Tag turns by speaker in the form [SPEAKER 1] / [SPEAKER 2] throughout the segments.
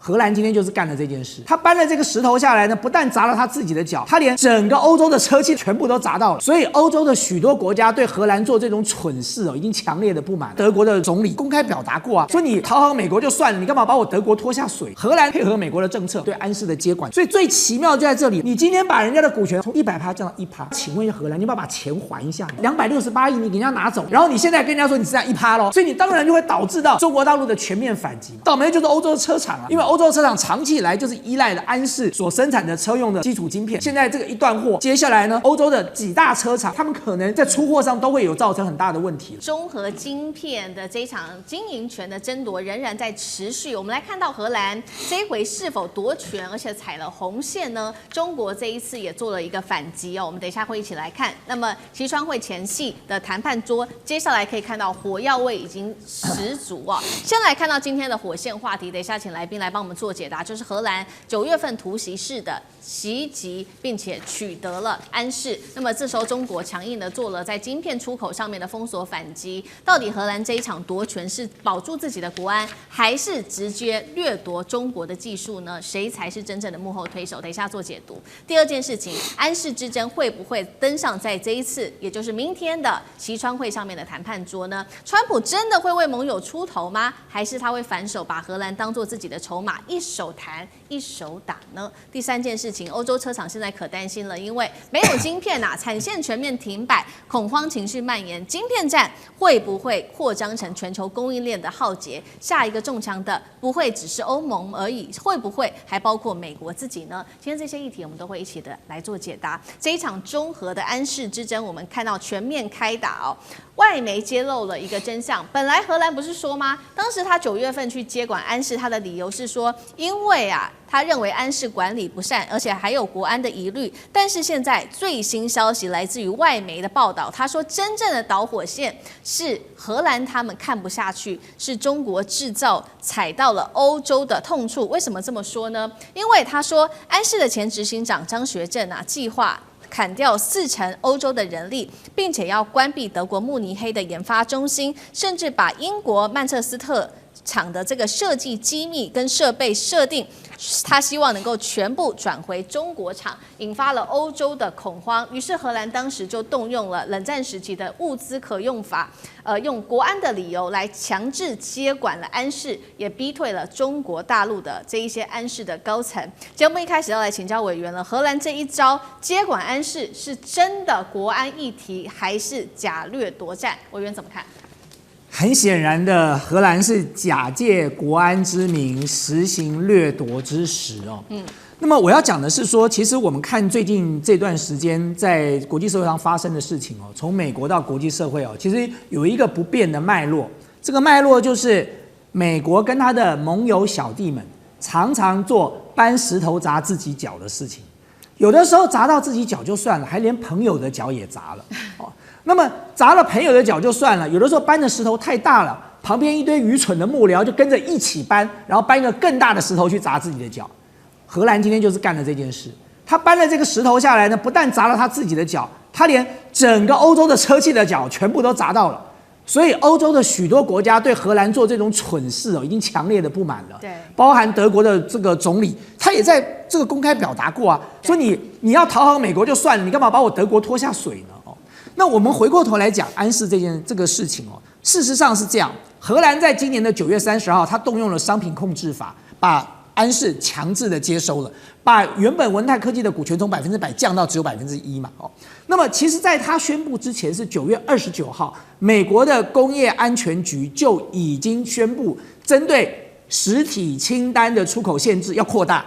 [SPEAKER 1] 荷兰今天就是干了这件事，他搬了这个石头下来呢，不但砸了他自己的脚，他连整个欧洲的车企全部都砸到了。所以欧洲的许多国家对荷兰做这种蠢事已经强烈的不满。德国的总理公开表达过说你讨好美国就算了，你干嘛把我德国拖下水？荷兰配合美国的政策对安氏的接管，所以最奇妙就在这里，你今天把人家的股权从100%降到1%，请问一下荷兰，你要不要把钱还一下？268亿你给人家拿走，然后你现在跟人家说你只剩1%咯，所以你当然就会导致到中国大陆的全面反击。倒霉就是欧洲的车厂因为欧洲车厂长期以来就是依赖了安氏所生产的车用的基础晶片，现在这个一断货，接下来呢，欧洲的几大车厂，他们可能在出货上都会有造成很大的问题。
[SPEAKER 2] 中核晶片的这一场经营权的争夺仍然在持续。我们来看到荷兰这一回是否夺权，而且踩了红线呢？中国这一次也做了一个反击我们等一下会一起来看。那么西川会前夕的谈判桌，接下来可以看到火药味已经十足先来看到今天的火线话题，等一下请来宾来帮我们做解答，就是荷兰9月份突袭式的袭击，并且取得了安氏。那么这时候中国强硬的做了在晶片出口上面的封锁反击，到底荷兰这一场夺权是保住自己的国安，还是直接掠夺中国的技术呢？谁才是真正的幕后推手？等一下做解读。第二件事情，安氏之争会不会登上在这一次，也就是明天的西川会上面的谈判桌呢？川普真的会为盟友出头吗？还是他会反手把荷兰当作自己的筹码，一手谈一手打呢？第三件事情，欧洲车厂现在可担心了，因为没有晶片产线全面停摆，恐慌情绪蔓延，晶片战会不会扩张成全球供应链的浩劫？下一个中枪的不会只是欧盟而已，会不会还包括美国自己呢？今天这些议题我们都会一起的来做解答。这一场中核的安氏之争，我们看到全面开打外媒揭露了一个真相，本来荷兰不是说吗？当时他9月份去接管安氏，他的理由是说，因为他认为安氏管理不善，而且还有国安的疑虑。但是现在最新消息来自于外媒的报道，他说真正的导火线是荷兰他们看不下去，是中国制造踩到了欧洲的痛处。为什么这么说呢？因为他说安氏的前执行长张学正计划砍掉40%欧洲的人力，并且要关闭德国慕尼黑的研发中心，甚至把英国曼彻斯特厂的这个设计机密跟设备设定，他希望能够全部转回中国厂，引发了欧洲的恐慌。于是荷兰当时就动用了冷战时期的物资可用法，用国安的理由来强制接管了安氏，也逼退了中国大陆的这一些安氏的高层。节目一开始要来请教委员了，荷兰这一招接管安氏是真的国安议题，还是假掠夺战？委员怎么看？
[SPEAKER 1] 很显然的，荷兰是假借国安之名实行掠夺之实那么我要讲的是说，其实我们看最近这段时间在国际社会上发生的事情从美国到国际社会其实有一个不变的脉络。这个脉络就是美国跟他的盟友小弟们常常做搬石头砸自己脚的事情，有的时候砸到自己脚就算了，还连朋友的脚也砸了那么砸了朋友的脚就算了，有的时候搬的石头太大了，旁边一堆愚蠢的幕僚就跟着一起搬，然后搬一个更大的石头去砸自己的脚。荷兰今天就是干了这件事，他搬了这个石头下来呢，不但砸了他自己的脚，他连整个欧洲的车企的脚全部都砸到了。所以欧洲的许多国家对荷兰做这种蠢事已经强烈的不满了。
[SPEAKER 2] 对，
[SPEAKER 1] 包含德国的这个总理，他也在这个公开表达过说你要讨好美国就算了，你干嘛把我德国拖下水呢？那我们回过头来讲安氏这个事情事实上是这样，荷兰在今年的9月30号，他动用了商品控制法，把安氏强制的接收了，把原本文泰科技的股权从100%降到只有1%嘛那么其实在他宣布之前是9月29号，美国的工业安全局就已经宣布针对实体清单的出口限制要扩大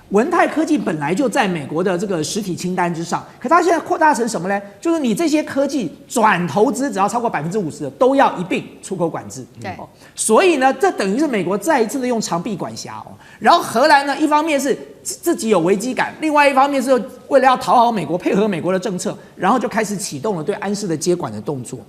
[SPEAKER 1] 文泰科技本来就在美国的这个实体清单之上，可它现在扩大成什么呢？就是你这些科技转投资只要超过50%的，都要一并出口管制。
[SPEAKER 2] 对，
[SPEAKER 1] 所以呢，这等于是美国再一次的用长臂管辖然后荷兰呢，一方面是自己有危机感，另外一方面是为了要讨好美国，配合美国的政策，然后就开始启动了对安氏的接管的动作。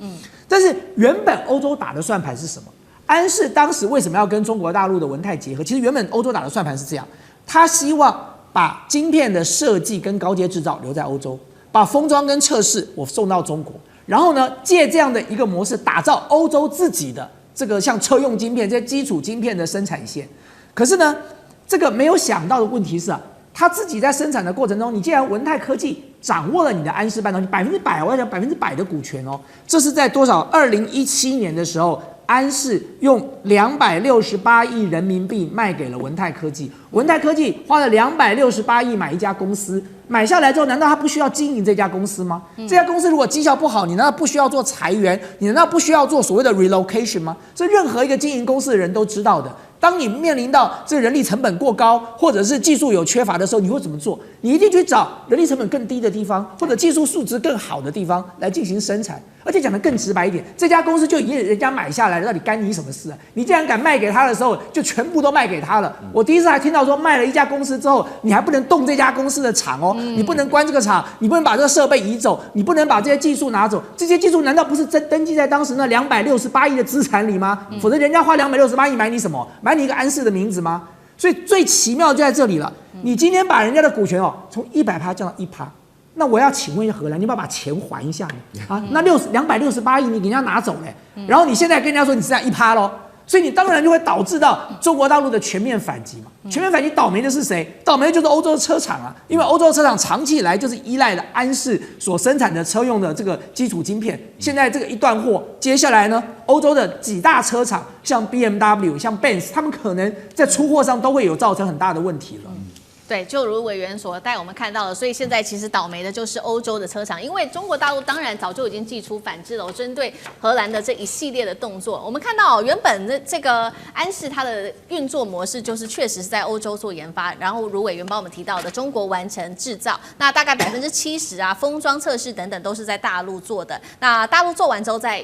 [SPEAKER 1] 但是原本欧洲打的算盘是什么？安氏当时为什么要跟中国大陆的文泰结合？其实原本欧洲打的算盘是这样。他希望把晶片的设计跟高阶制造留在欧洲，把封装跟测试我送到中国，然后呢，借这样的一个模式打造欧洲自己的这个像车用晶片这些基础晶片的生产线。可是呢，这个没有想到的问题是啊，他自己在生产的过程中，你既然文泰科技掌握了你的安氏半导体100%，我要讲100%的股权哦，这是在多少？2017年的时候。安氏用268亿人民币卖给了文泰科技，文泰科技花了268亿买一家公司，买下来之后，难道他不需要经营这家公司吗？这家公司如果绩效不好，你难道不需要做裁员？你难道不需要做所谓的 relocation 吗？这任何一个经营公司的人都知道的。当你面临到这个人力成本过高，或者是技术有缺乏的时候，你会怎么做？你一定去找人力成本更低的地方，或者技术素质更好的地方来进行生产。而且讲得更直白一点，这家公司就已经人家买下来了，到底干你什么事啊？你既然敢卖给他的时候，就全部都卖给他了。我第一次还听到说，卖了一家公司之后，你还不能动这家公司的厂哦，你不能关这个厂，你不能把这个设备移走，你不能把这些技术拿走。这些技术难道不是登记在当时那268亿的资产里吗？否则人家花268亿买你什么？买你一个安氏的名字吗？所以最奇妙就在这里了。你今天把人家的股权从100%降到1%。那我要请问一下荷兰，你要不要把钱还一下呢？啊，那268亿你给人家拿走嘞，然后你现在跟人家说你只剩1%咯，所以你当然就会导致到中国大陆的全面反击嘛。全面反击倒霉的是谁？倒霉的就是欧洲的车厂啊，因为欧洲的车厂长期以来就是依赖了安氏所生产的车用的这个基础晶片，现在这个一断货，接下来呢，欧洲的几大车厂像 BMW、像 Benz， 他们可能在出货上都会有造成很大的问题了。
[SPEAKER 2] 对，就如委员所带我们看到的，所以现在其实倒霉的就是欧洲的车厂，因为中国大陆当然早就已经祭出反制了，针对荷兰的这一系列的动作。我们看到原本的这个安氏它的运作模式就是确实是在欧洲做研发，然后如委员帮我们提到的，中国完成制造，那大概70%啊，封装测试等等都是在大陆做的。那大陆做完之后再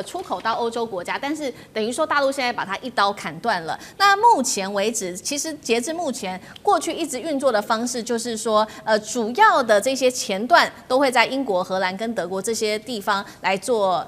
[SPEAKER 2] 出口到欧洲国家，但是等于说大陆现在把它一刀砍断了。那目前为止，其实截至目前，过去一直运作的方式就是说，主要的这些前段都会在英国、荷兰跟德国这些地方来做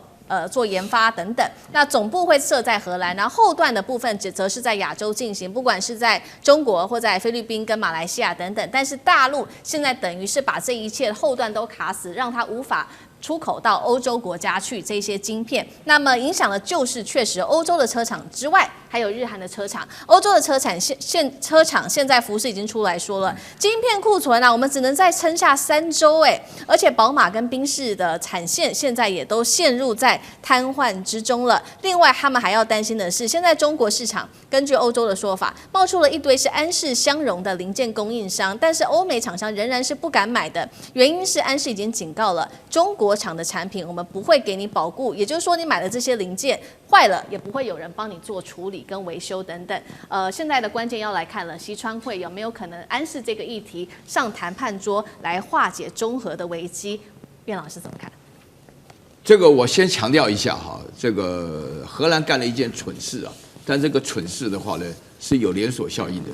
[SPEAKER 2] 研发等等，那总部会设在荷兰，然后后段的部分则是在亚洲进行，不管是在中国或在菲律宾跟马来西亚等等。但是大陆现在等于是把这一切后段都卡死，让它无法出口到欧洲国家去这些晶片，那么影响的就是确实欧洲的车厂之外，还有日韩的车厂。欧洲的车厂现在福斯已经出来说了，晶片库存啊，我们只能再撑下3周而且宝马跟宾士的产线现在也都陷入在瘫痪之中了。另外，他们还要担心的是，现在中国市场根据欧洲的说法，冒出了一堆是安氏相容的零件供应商，但是欧美厂商仍然是不敢买的，原因是安氏已经警告了中国厂的产品我们不会给你保固，也就是说你买的这些零件坏了也不会有人帮你做处理跟维修等等。现在的关键要来看了，西川会有没有可能安氏这个议题上谈判桌来化解中核的危机？卞老师怎么看？
[SPEAKER 3] 这个我先强调一下哈，这个荷兰干了一件蠢事啊，但这个蠢事的话呢是有连锁效应的。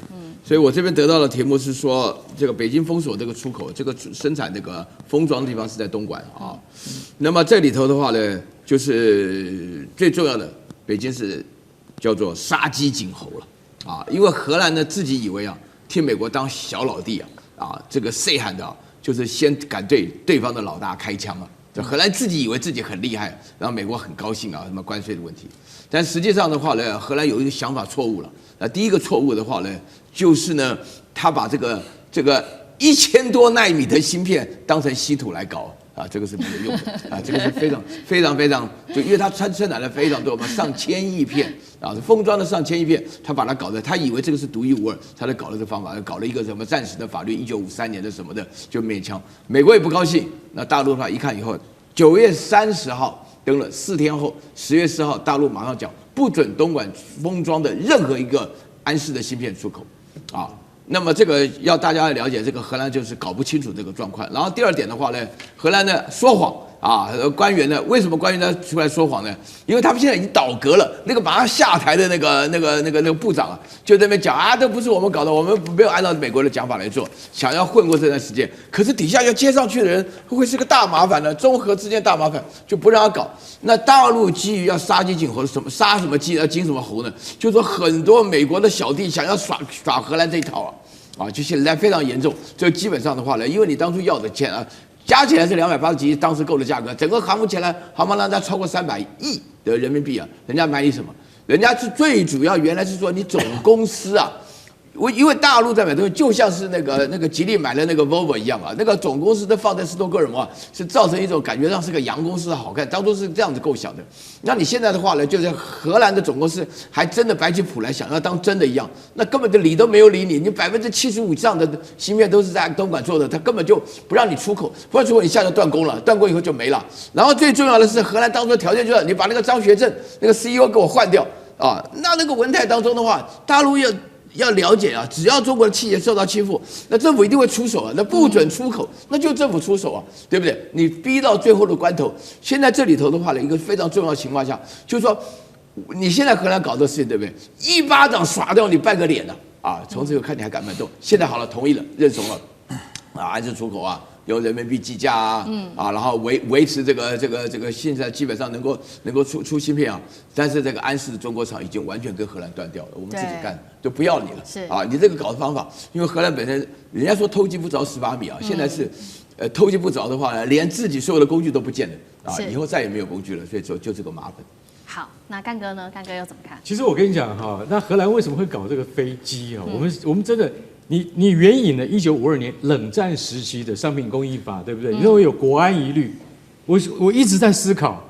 [SPEAKER 3] 所以我这边得到的题目是说，这个北京封锁这个出口，这个生产这个封装的地方是在东莞啊。那么这里头的话呢，就是最重要的，北京是叫做杀鸡儆猴了啊，因为荷兰呢自己以为啊，替美国当小老弟啊，这个 say 喊的就是先敢对对方的老大开枪啊。荷兰自己以为自己很厉害，然后美国很高兴啊，什么关税的问题。但实际上的话呢，荷兰有一个想法错误了。第一个错误的话呢，就是呢，他把这个1000多奈米的芯片当成稀土来搞啊，这个是没有用的啊，这个是非常，就因为它生产了非常多嘛，上千亿片啊，封装的上千亿片，他把它搞的，他以为这个是独一无二，他就搞了这个方法，搞了一个什么暂时的法律，1953年的什么的就勉强，美国也不高兴，那大陆的话一看以后，9月30号登了，4天后10月4号，大陆马上讲不准东莞封装的任何一个安氏的芯片出口啊。那么这个要大家了解，这个荷兰就是搞不清楚这个状况。然后第二点的话呢，荷兰呢说谎啊，官员呢为什么官员呢出来说谎呢？因为他们现在已经倒戈了，那个马上下台的那个部长啊，就在那边讲啊，这不是我们搞的，我们没有按照美国的讲法来做，想要混过这段时间。可是底下要接上去的人会是个大麻烦的，中荷之间大麻烦，就不让他搞。那大陆基于要杀鸡儆猴，什么杀什么鸡，要惊什么猴呢？就说很多美国的小弟想要耍荷兰这一套啊，就现在非常严重。这基本上的话呢，因为你当初要的钱啊，加起来是280几亿，当时购的价格，整个航母起来，航母让它超过300亿的人民币啊，人家买你什么？人家是最主要，原来是说你总公司啊，因为大陆在买东西，就像是那个吉利买了那个 Volvo 一样啊，那个总公司都放在斯托哥尔摩啊，是造成一种感觉上是个洋公司好看，当初是这样子构想的。那你现在的话呢，就是荷兰的总公司还真的摆起谱来，想要当真的一样，那根本就理都没有理你，你75%以上的芯片都是在东莞做的，他根本就不让你出口，不让出口，你下就断供了，断供以后就没了。然后最重要的是，荷兰当初的条件就是你把那个张学正那个 CEO 给我换掉啊，那个文泰当中的话，大陆要了解啊，只要中国的企业受到欺负，那政府一定会出手啊，那不准出口，那就政府出手啊，对不对？你逼到最后的关头，现在这里头的话呢，一个非常重要的情况下，就是说，你现在荷兰搞这事情，对不对？一巴掌耍掉你半个脸了啊！从此以后看你还敢不敢动？现在好了，同意了，认怂了，啊，安置出口啊。用人民币计价啊，然后维持这个现在基本上能够出芯片啊，但是这个安氏的中国厂已经完全跟荷兰断掉了，我们自己干就不要你了，
[SPEAKER 2] 是
[SPEAKER 3] 啊，你这个搞的方法，因为荷兰本身人家说偷鸡不着18米啊，现在是偷鸡不着的话呢，连自己所有的工具都不见了啊，以后再也没有工具了，所以就这个麻烦。
[SPEAKER 2] 好，那干哥呢？干哥又怎么看？
[SPEAKER 4] 其实我跟你讲哈，那荷兰为什么会搞这个飞机啊？我们真的。你援引了1952年冷战时期的商品供应法，对不对？你认为有国安疑虑，我一直在思考，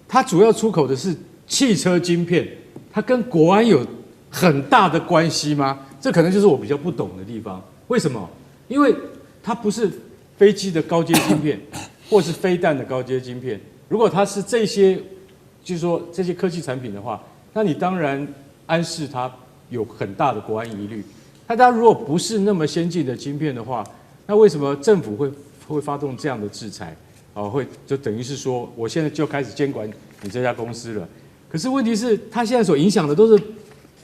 [SPEAKER 4] 它主要出口的是汽车晶片，它跟国安有很大的关系吗？这可能就是我比较不懂的地方。为什么？因为它不是飞机的高阶晶片，或是飞弹的高阶晶片。如果它是这些，就是说这些科技产品的话，那你当然安视它有很大的国安疑虑。它如果不是那么先进的晶片的话，那为什么政府会发动这样的制裁？会就等于是说，我现在就开始监管你这家公司了。可是问题是，它现在所影响的都是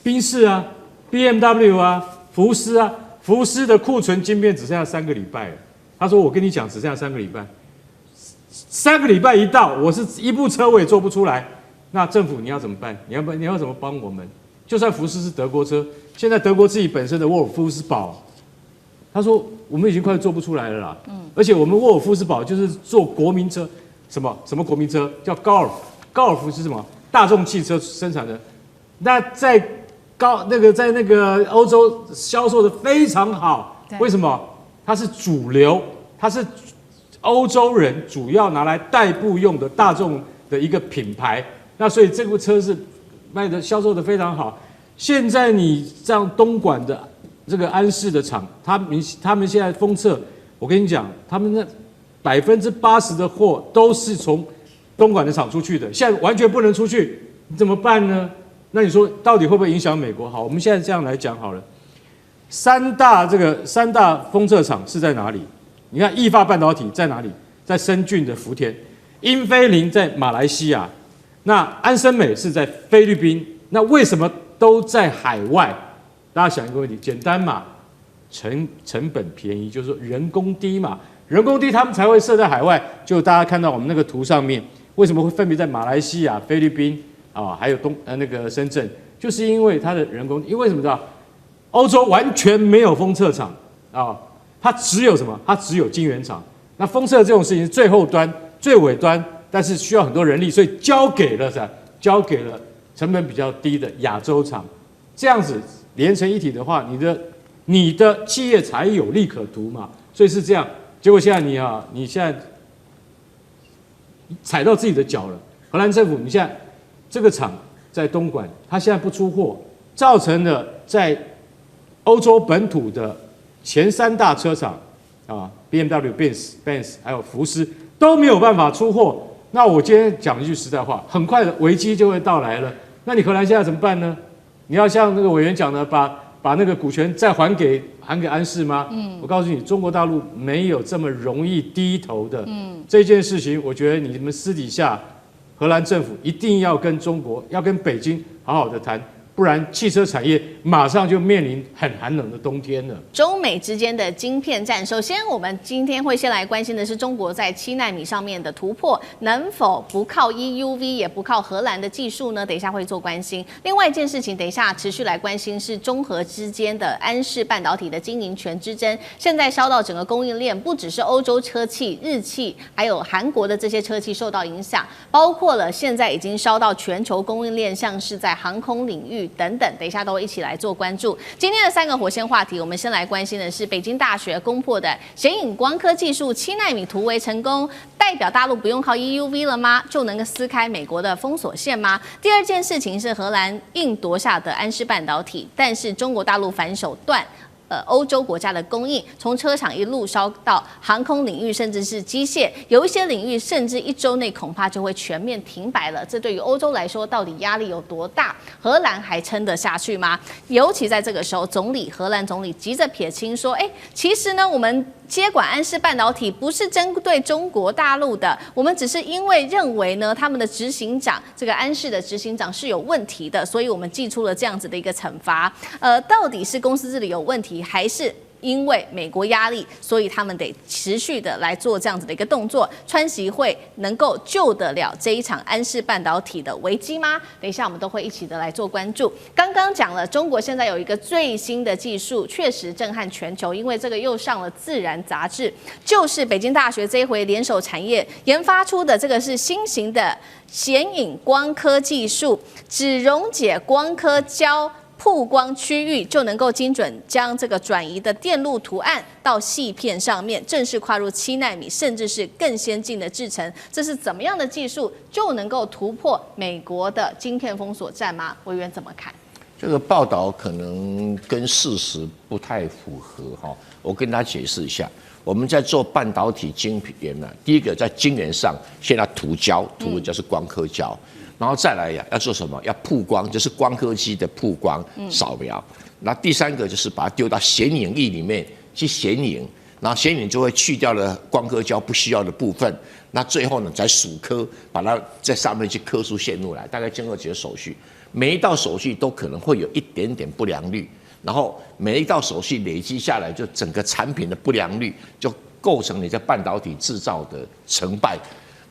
[SPEAKER 4] 宾士啊、BMW 啊、福斯啊。福斯的库存晶片只剩下3个礼拜了。他说：“我跟你讲，只剩下3个礼拜。3个礼拜一到，我是一部车我也做不出来。那政府你要怎么办？你要怎么帮我们？就算福斯是德国车。”现在德国自己本身的沃尔夫斯堡，他说我们已经快做不出来了啦。而且我们沃尔夫斯堡就是做国民车，什么国民车叫高尔夫是什么？大众汽车生产的。那在那个欧洲销售的非常好，为什么？它是主流，它是欧洲人主要拿来代步用的大众的一个品牌。那所以这部车是销售的非常好。现在你像东莞的这个安氏的厂，他们现在封测，我跟你讲，他们那80%的货都是从东莞的厂出去的，现在完全不能出去，你怎么办呢？那你说到底会不会影响美国？好，我们现在这样来讲好了，三大封测厂是在哪里？你看意法半导体在哪里？在深圳的福田，英飞凌在马来西亚，那安森美是在菲律宾，那为什么？都在海外，大家想一个问题，简单嘛，成本便宜，就是说人工低嘛，人工低他们才会设在海外。就大家看到我们那个图上面，为什么会分别在马来西亚、菲律宾啊，还有那个深圳，就是因为它的人工，因为什么知道？欧洲完全没有封测厂啊，它只有什么？它只有晶圆厂。那封测这种事情是最后端、最尾端，但是需要很多人力，所以交给了成本比较低的亚洲厂，这样子连成一体的话，你的企业才有利可图嘛。所以是这样。结果现在你现在踩到自己的脚了。荷兰政府，你现在这个厂在东莞，它现在不出货，造成了在欧洲本土的前3大车厂BMW、Benz 还有福斯都没有办法出货。那我今天讲一句实在话，很快的危机就会到来了。那你荷兰现在怎么办呢？你要像那个委员讲的，把那个股权再还给安氏吗？我告诉你，中国大陆没有这么容易低头的。这件事情，我觉得你们私底下，荷兰政府一定要跟北京好好的谈。不然汽车产业马上就面临很寒冷的冬天了。
[SPEAKER 2] 中美之间的晶片战，首先我们今天会先来关心的是中国在7奈米上面的突破，能否不靠 EUV 也不靠荷兰的技术呢？等一下会做关心。另外一件事情，等一下持续来关心是中荷之间的安氏半导体的经营权之争，现在烧到整个供应链，不只是欧洲车企、日企，还有韩国的这些车企受到影响，包括了现在已经烧到全球供应链，像是在航空领域。等等，等一下都会一起来做关注。今天的3个火线话题，我们先来关心的是北京大学攻破的显影光刻技术7奈米突围成功，代表大陆不用靠 EUV 了吗？就能够撕开美国的封锁线吗？第二件事情是荷兰硬夺下的安氏半导体，但是中国大陆反手断欧洲国家的供应，从车厂一路烧到航空领域，甚至是机械，有一些领域甚至1周内恐怕就会全面停摆了。这对于欧洲来说，到底压力有多大？荷兰还撑得下去吗？尤其在这个时候，荷兰总理急着撇清说，其实呢，我们接管安氏半导体不是针对中国大陆的，我们只是因为认为呢，他们的执行长这个安氏的执行长是有问题的，所以我们祭出了这样子的一个惩罚。到底是公司治理有问题，还是因为美国压力，所以他们得持续的来做这样子的一个动作？川习会能够救得了这一场安氏半导体的危机吗？等一下我们都会一起的来做关注。刚刚讲了，中国现在有一个最新的技术，确实震撼全球，因为这个又上了《自然》杂志，就是北京大学这一回联手产业研发出的这个是新型的显影光刻技术，只溶解光刻胶曝光区域，就能够精准将这个转移的电路图案到细片上面，正式跨入7奈米，甚至是更先进的制程。这是怎么样的技术就能够突破美国的晶片封锁战吗？委员怎么看？
[SPEAKER 5] 这个报道可能跟事实不太符合哈，我跟大家解释一下。我们在做半导体晶圆呢，第一个在晶圆上先要涂胶，涂的就是光刻胶。然后再来要做什么？要曝光，就是光刻机的曝光扫描。那第3个就是把它丢到显影液里面去显影，然后显影就会去掉了光刻胶不需要的部分。那最后呢，再数刻，把它在上面去刻出线路来，大概经过几个手续，每一道手续都可能会有一点点不良率，然后每一道手续累积下来，就整个产品的不良率就构成你在半导体制造的成败。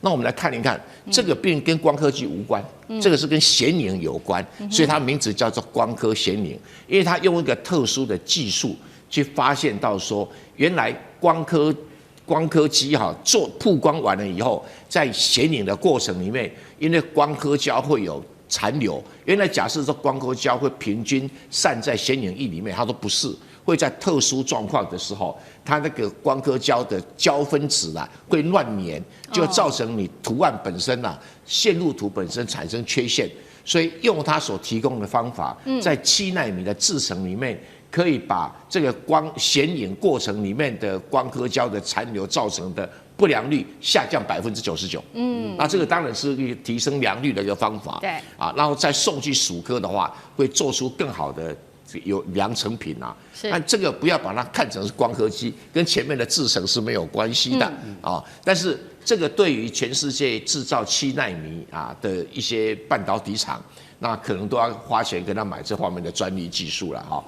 [SPEAKER 5] 那我们来看一看，这个并跟光刻机无关，这个是跟显影有关，所以它名字叫做光刻显影，因为它用一个特殊的技术去发现到说，原来光刻机做曝光完了以后，在显影的过程里面，因为光刻胶会有残留，原来假设说光刻胶会平均散在显影液里面，它都不是。会在特殊状况的时候，它那个光刻胶的胶分子会乱粘，就造成你图案本身线路图本身产生缺陷。所以用它所提供的方法，在7奈米的制程里面，可以把这个显影过程里面的光刻胶的残留造成的不良率下降99%。那这个当然是一个提升良率的一个方法。
[SPEAKER 2] 对
[SPEAKER 5] 然后再送去数科的话，会做出更好的。有良成品但这个不要把它看成是光刻机，跟前面的制程是没有关系的但是这个对于全世界制造7奈米的一些半导体厂，那可能都要花钱跟他买这方面的专利技术了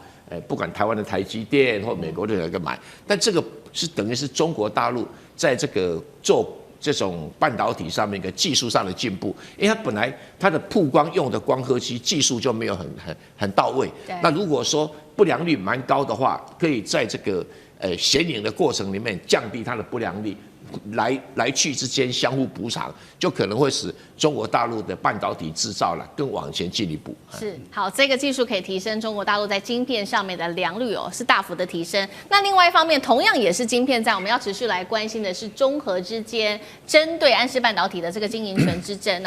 [SPEAKER 5] 不管台湾的台积电或美国的有一个买，但这个是等于是中国大陆在这个做这种半导体上面一个技术上的进步，因为它本来它的曝光用的光刻机技术就没有很到位。那如果说不良率蛮高的话，可以在这个显影的过程里面降低它的不良率，来去之间相互补偿，就可能会使中国大陆的半导体制造更往前进一步。
[SPEAKER 2] 是好，这个技术可以提升中国大陆在晶片上面的良率是大幅的提升。那另外一方面，同样也是晶片战，我们要持续来关心的是中荷之间针对安氏半导体的这个经营权之争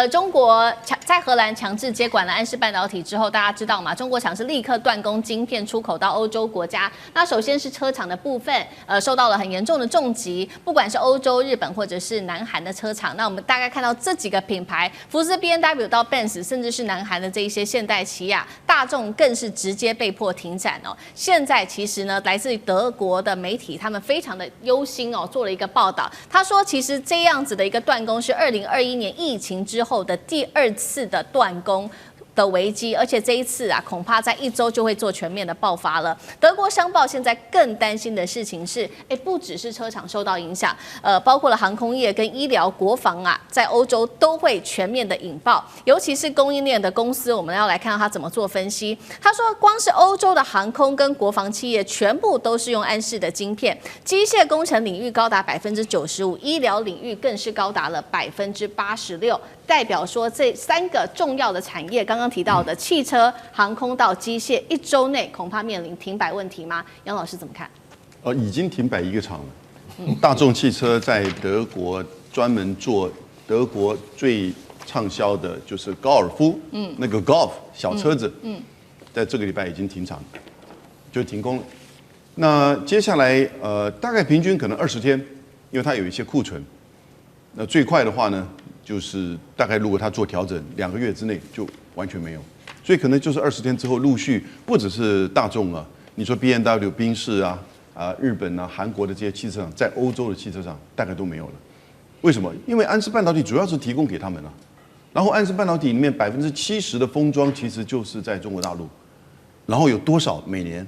[SPEAKER 2] 中国在荷兰强制接管了安氏半导体之后，大家知道吗？中国厂是立刻断供晶片出口到欧洲国家。那首先是车厂的部分，受到了很严重的重击，不管是欧洲、日本或者是南韩的车厂。那我们大概看到这几个品牌，福斯 B&W 到 Benz， 甚至是南韩的这一些现代、起亚、大众，更是直接被迫停产现在其实呢，来自于德国的媒体，他们非常的忧心做了一个报道。他说，其实这样子的一个断供是2021年疫情之后的第2次的断供的危机，而且这一次恐怕在1周就会做全面的爆发了。德国商报现在更担心的事情是，不只是车厂受到影响，包括了航空业跟医疗、国防在欧洲都会全面的引爆，尤其是供应链的公司，我们要来看到它怎么做分析。他说，光是欧洲的航空跟国防企业全部都是用安氏的晶片，机械工程领域高达95%，医疗领域更是高达了86%，代表说这3个重要的产业，刚刚提到的汽车、航空到机械，1周内恐怕面临停摆问题吗？杨老师怎么看？
[SPEAKER 6] 已经停摆1个厂了。大众汽车在德国专门做德国最畅销的就是高尔夫，那个 Golf 小车子，在这个礼拜已经停产，就停工了。那接下来大概平均可能20天，因为它有一些库存。那最快的话呢，就是大概如果它做调整，2个月之内就完全没有，所以可能就是20天之后陆续，不只是大众啊，你说 BMW、宾士啊。日本啊、韩国的这些汽车厂，在欧洲的汽车厂大概都没有了。为什么？因为安氏半导体主要是提供给他们了，然后安氏半导体里面70%的封装其实就是在中国大陆，然后有多少每年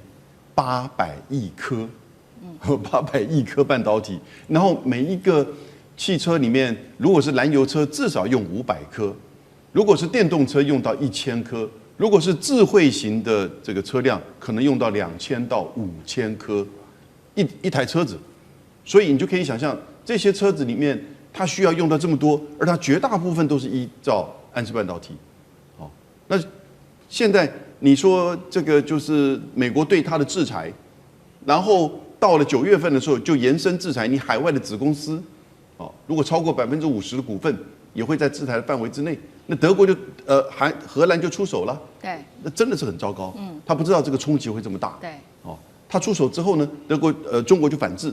[SPEAKER 6] 800亿颗，800亿颗半导体，然后每一个汽车里面，如果是燃油车至少用500颗，如果是电动车用到1000颗。如果是智慧型的这个车辆，可能用到2000到5000颗一台车子，所以你就可以想象这些车子里面它需要用到这么多，而它绝大部分都是依照安氏半导体。好，那现在你说这个就是美国对它的制裁，然后到了9月份的时候就延伸制裁你海外的子公司，如果超过50%的股份也会在制裁的范围之内。那德国就荷兰就出手了，
[SPEAKER 2] 对，
[SPEAKER 6] 那真的是很糟糕。他不知道这个冲击会这么大，
[SPEAKER 2] 对，
[SPEAKER 6] 他出手之后呢，中国就反制，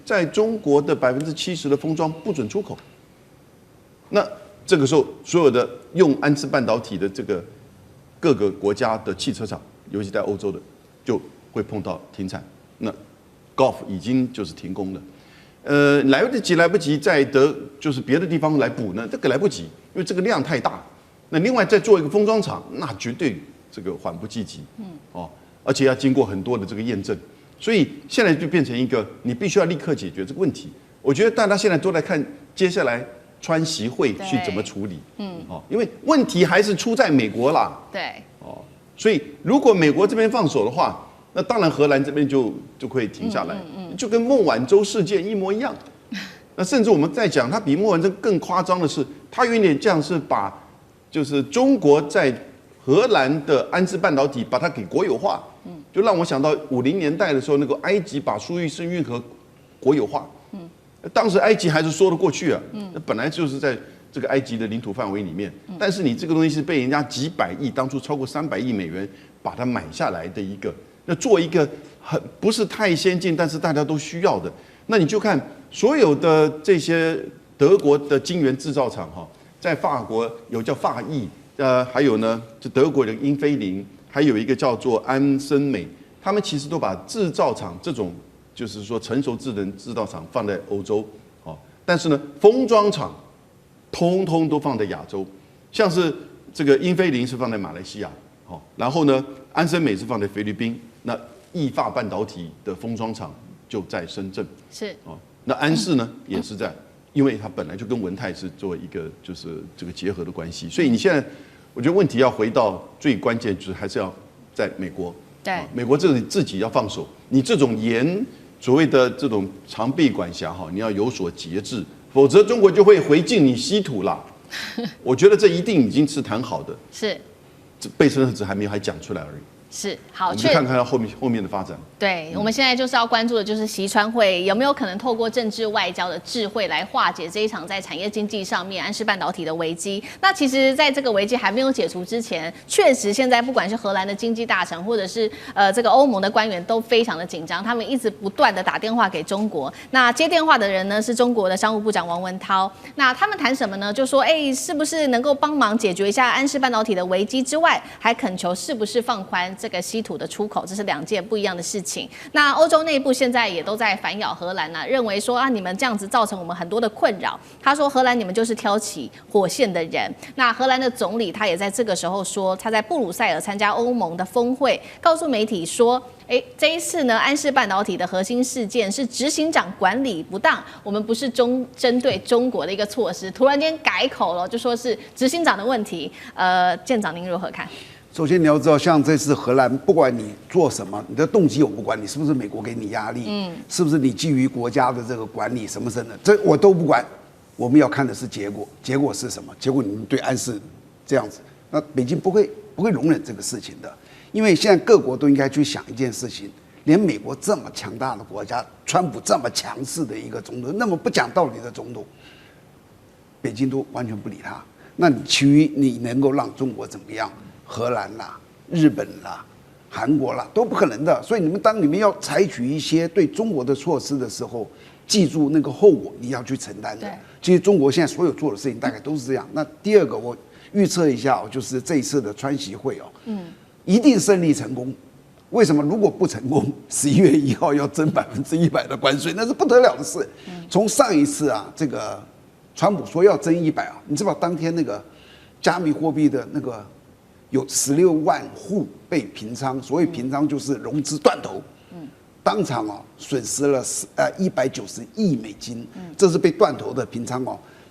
[SPEAKER 6] 在中国的70%的封装不准出口。那这个时候，所有的用安氏半导体的这个各个国家的汽车厂，尤其在欧洲的，就会碰到停产。那 Golf 已经就是停工了。来不及在就是别的地方来补呢？这个来不及，因为这个量太大。那另外再做一个封装厂，那绝对这个缓不济急。而且要经过很多的这个验证，所以现在就变成一个你必须要立刻解决这个问题。我觉得大家现在都在看接下来川习会去怎么处理。因为问题还是出在美国啦。
[SPEAKER 2] 对。
[SPEAKER 6] 所以如果美国这边放手的话，那当然荷兰这边就会停下来。就跟孟晚舟事件一模一样。那甚至我们在讲，它比孟晚舟更夸张的是，它有点像是把就是中国在荷兰的安氏半导体把它给国有化，就让我想到50年代的时候，那个埃及把苏伊士运河国有化，当时埃及还是说得过去啊，本来就是在这个埃及的领土范围里面，但是你这个东西是被人家几百亿，当初超过300亿美元把它买下来的一个，那做一个不是太先进，但是大家都需要的，那你就看所有的这些德国的晶圆制造厂在法国有叫法意。还有呢，就德国的英飞凌，还有一个叫做安森美，他们其实都把制造厂这种就是说成熟智能制造厂放在欧洲，但是呢，封装厂通通都放在亚洲，像是这个英飞凌是放在马来西亚，然后呢，安森美是放在菲律宾，那意法半导体的封装厂就在深圳，
[SPEAKER 2] 是，
[SPEAKER 6] 那安氏呢也是在，因为它本来就跟文泰是做一个就是这个结合的关系，所以你现在。我觉得问题要回到最关键，就是还是要在美国。
[SPEAKER 2] 对，
[SPEAKER 6] 美国这里自己要放手。你这种所谓的这种长臂管辖你要有所节制，否则中国就会回敬你稀土啦。我觉得这一定已经是谈好的。
[SPEAKER 2] 是，
[SPEAKER 6] 这贝森特子还讲出来而已。
[SPEAKER 2] 是，好，
[SPEAKER 6] 我们就看看它后面的发展。
[SPEAKER 2] 对，我们现在就是要关注的就是习川会有没有可能透过政治外交的智慧来化解这一场在产业经济上面安氏半导体的危机。那其实在这个危机还没有解除之前，确实现在不管是荷兰的经济大臣或者是这个欧盟的官员都非常的紧张，他们一直不断的打电话给中国。那接电话的人呢是中国的商务部长王文涛。那他们谈什么呢？就说是不是能够帮忙解决一下安氏半导体的危机之外，还恳求是不是放宽这个稀土的出口，这是2件不一样的事情。那欧洲内部现在也都在反咬荷兰啊，认为说啊，你们这样子造成我们很多的困扰。他说荷兰你们就是挑起火线的人。那荷兰的总理他也在这个时候说，他在布鲁塞尔参加欧盟的峰会，告诉媒体说，这一次呢，安氏半导体的核心事件是执行长管理不当，我们不是针对中国的一个措施，突然间改口了，就说是执行长的问题。舰长您如何看？
[SPEAKER 7] 首先你要知道，像这次荷兰，不管你做什么，你的动机我不管，你是不是美国给你压力，是不是你基于国家的这个管理什么的，这我都不管。我们要看的是结果，结果是什么？结果你们对安氏这样子，那北京不会容忍这个事情的，因为现在各国都应该去想一件事情，连美国这么强大的国家，川普这么强势的一个总统，那么不讲道理的总统，北京都完全不理他。那你其余你能够让中国怎么样？荷兰啦、日本啦、韩国啦都不可能的。所以当你们要采取一些对中国的措施的时候，记住那个后果你要去承担的。其实中国现在所有做的事情大概都是这样。那第二个我预测一下就是这一次的川习会一定胜利成功。为什么？如果不成功，11月1号要征100%的关税，那是不得了的事。从上一次这个川普说要征100你知道当天那个加密货币的那个。有16万户被平仓，所谓平仓就是融资断头，当场损失了190亿美金，这是被断头的平仓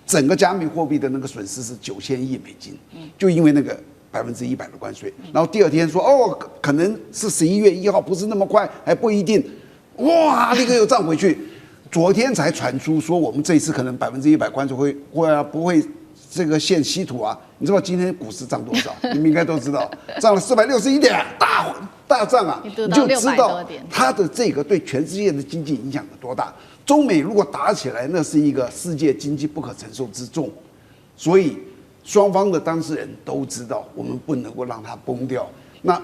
[SPEAKER 7] 整个加密货币的那个损失是9000亿美金，就因为那个100%的关税，然后第二天说可能是11月1号，不是那么快，还不一定，哇，立刻又涨回去，昨天才传出说我们这一次可能100%关税不会这个限稀土你知道今天股市涨多少？你们应该都知道，涨了461点，大涨你就知道它的这个对全世界的经济影响有多大。中美如果打起来，那是一个世界经济不可承受之重，所以双方的当事人都知道，我们不能够让它崩掉。那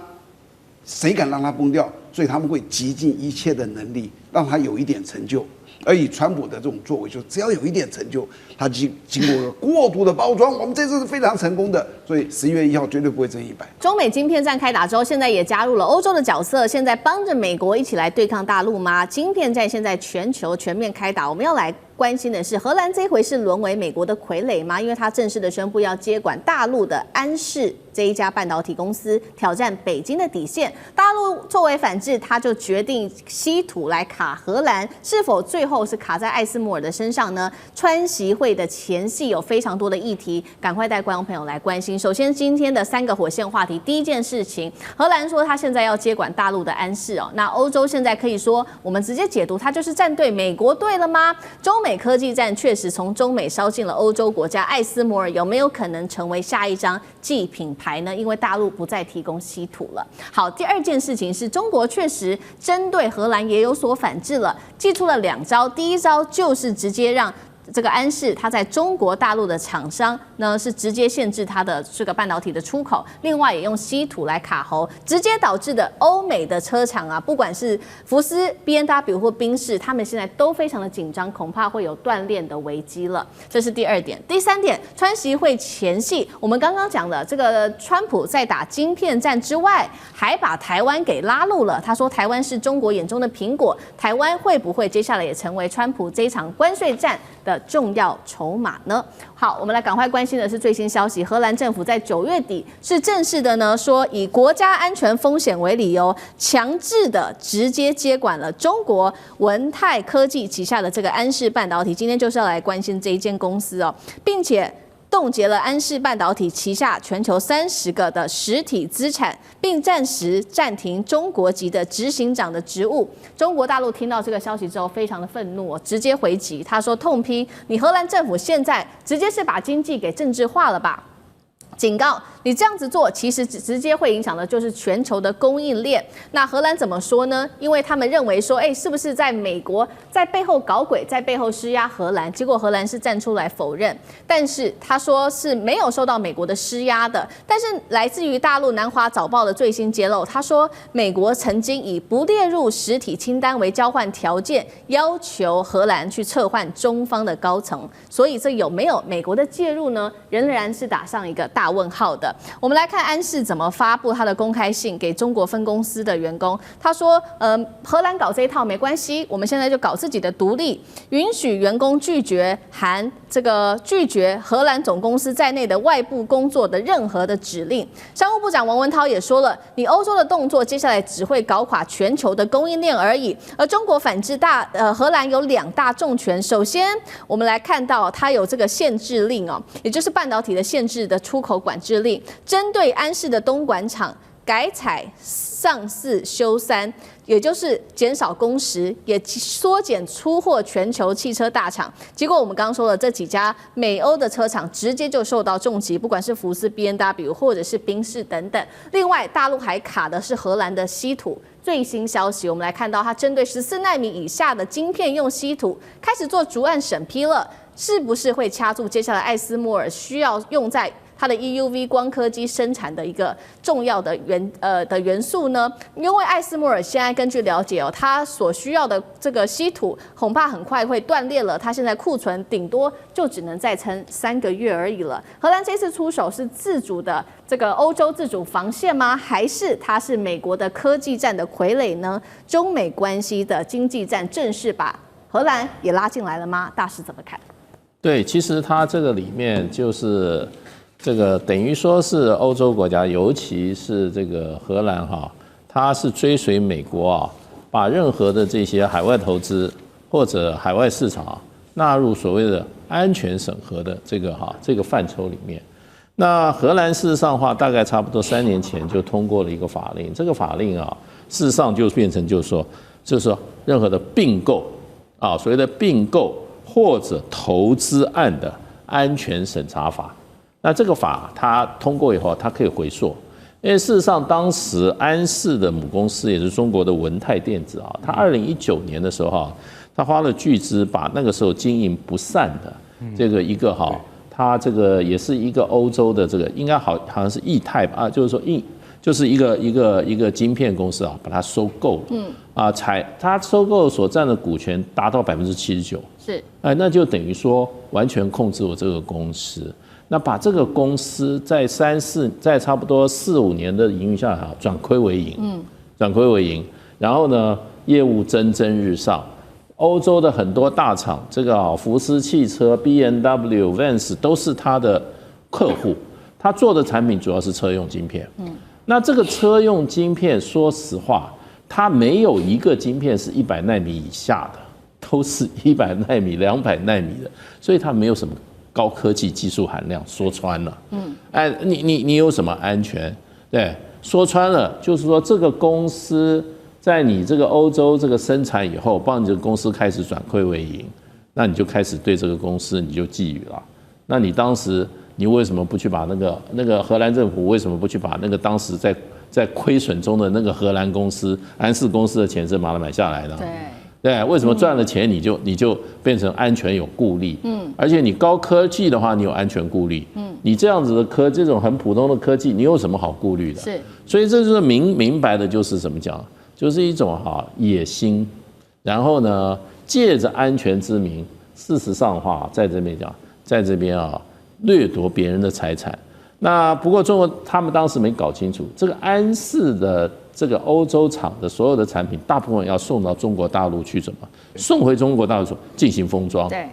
[SPEAKER 7] 谁敢让它崩掉？所以他们会极尽一切的能力，让它有一点成就。而以川普的这种作为，就只要有一点成就，他经过了过度的包装，我们这次是非常成功的，所以11月1号绝对不会征100。
[SPEAKER 2] 中美晶片战开打之后，现在也加入了欧洲的角色，现在帮着美国一起来对抗大陆吗？晶片战现在全球全面开打，我们要来关心的是，荷兰这一回是沦为美国的傀儡吗？因为他正式的宣布要接管大陆的安氏这一家半导体公司，挑战北京的底线。大陆作为反制，他就决定稀土来卡荷兰，是否最后是卡在艾斯摩尔的身上呢？川习会的前夕有非常多的议题，赶快带观众朋友来关心。首先，今天的3个火线话题，第一件事情，荷兰说他现在要接管大陆的安氏那欧洲现在可以说，我们直接解读，他就是站队美国队了吗？中美科技战确实从中美烧进了欧洲国家，艾斯摩尔有没有可能成为下一张记品牌呢？因为大陆不再提供稀土了。好，第二件事情是中国确实针对荷兰也有所反制了，祭出了2招，第一招就是直接让这个安氏它在中国大陆的厂商呢是直接限制它的这个半导体的出口，另外也用稀土来卡喉，直接导致的欧美的车厂不管是福斯、B&W 或宾士，他们现在都非常的紧张，恐怕会有断链的危机了。这是第2点。第3点，川习会前夕，我们刚刚讲的这个川普在打晶片战之外，还把台湾给拉入了。他说台湾是中国眼中的苹果，台湾会不会接下来也成为川普这一场关税战的重要筹码呢？好，我们来赶快关心的是最新消息，荷兰政府在9月底是正式的呢，说以国家安全风险为理由，强制的直接接管了中国文泰科技旗下的这个安氏半导体。今天就是要来关心这一间公司并且冻结了安氏半导体旗下全球30个的实体资产，并暂时暂停中国籍的执行长的职务。中国大陆听到这个消息之后，非常的愤怒直接回击，他说痛批你荷兰政府现在直接是把经济给政治化了吧。警告你这样子做，其实直接会影响的就是全球的供应链。那荷兰怎么说呢？因为他们认为说，是不是在美国在背后搞鬼，在背后施压荷兰？结果荷兰是站出来否认，但是他说是没有受到美国的施压的。但是来自于大陆南华早报的最新揭露，他说美国曾经以不列入实体清单为交换条件，要求荷兰去撤换中方的高层。所以这有没有美国的介入呢？仍然是打上一个大大问号的。我们来看安氏怎么发布他的公开信给中国分公司的员工，他说，荷兰搞这一套没关系，我们现在就搞自己的独立，允许员工拒绝含这个拒绝荷兰总公司在内的外部工作的任何的指令。商务部长王文涛也说了，你欧洲的动作接下来只会搞垮全球的供应链而已。而中国反制荷兰有2大重拳，首先我们来看到它有这个限制令哦，也就是半导体的限制的出口管制令，针对安氏的东莞厂改采上4休3，也就是减少工时，也缩减出货全球汽车大厂。结果我们刚刚说了，这几家美欧的车厂直接就受到重击，不管是福斯、B&W 或者是宾士等等。另外，大陆还卡的是荷兰的稀土。最新消息，我们来看到它针对14奈米以下的晶片用稀土开始做逐案审批了，是不是会掐住接下来艾斯摩尔需要用在它的 EUV 光刻机生产的一个重要的元素呢？因为艾斯摩尔现在根据了解哦，它所需要的这个稀土恐怕很快会断裂了，它现在库存顶多就只能再撑3个月而已了。荷兰这次出手是自主的这个欧洲自主防线吗？还是它是美国的科技战的傀儡呢？中美关系的经济战正式把荷兰也拉进来了吗？大师怎么看？
[SPEAKER 8] 对，其实它这个里面就是这个等于说是欧洲国家，尤其是这个荷兰哈，它是追随美国啊，把任何的这些海外投资或者海外市场纳入所谓的安全审核的这个范畴里面。那荷兰事实上的话，大概差不多3年前就通过了一个法令，这个法令啊，事实上就变成就是说任何的并购啊，所谓的并购或者投资案的安全审查法。那这个法它通过以后，它可以回溯，因为事实上当时安氏的母公司也是中国的文泰电子啊，它2019年的时候哈，它花了巨资把那个时候经营不善的这个一个哈，它这个也是一个欧洲的这个应该好像是易泰吧，就是说就是一个晶片公司啊，把它收购了，它收购所占的股权达到79%，
[SPEAKER 2] 是，
[SPEAKER 8] 那就等于说完全控制我这个公司。那把这个公司在差不多4、5年的营运下来，转亏为盈，然后呢，业务蒸日上。欧洲的很多大厂，这个福斯汽车、B&W、Vans 都是它的客户，它做的产品主要是车用晶片。那这个车用晶片，说实话，它没有一个晶片是100奈米以下的，都是100奈米、200奈米的，所以它没有什么高科技技术含量，说穿了，你有什么安全？对，说穿了就是说这个公司在你这个欧洲这个生产以后，帮你这个公司开始转亏为盈，那你就开始对这个公司你就觊觎了。那你当时你为什么不去把那个荷兰政府为什么不去把那个当时在亏损中的那个荷兰公司安氏公司的前身把它买下来呢？对，为什么赚了钱你就变成安全有顾虑？而且你高科技的话，你有安全顾虑。你这样子的这种很普通的科技，你有什么好顾虑的？是，所以这就是明白的，就是怎么讲，就是一种野心，然后呢，借着安全之名，事实上的话，在这边掠夺别人的财产。那不过中国他们当时没搞清楚，这个安氏的这个欧洲厂的所有的产品，大部分要送到中国大陆去，怎么送回中国大陆进行封装？对，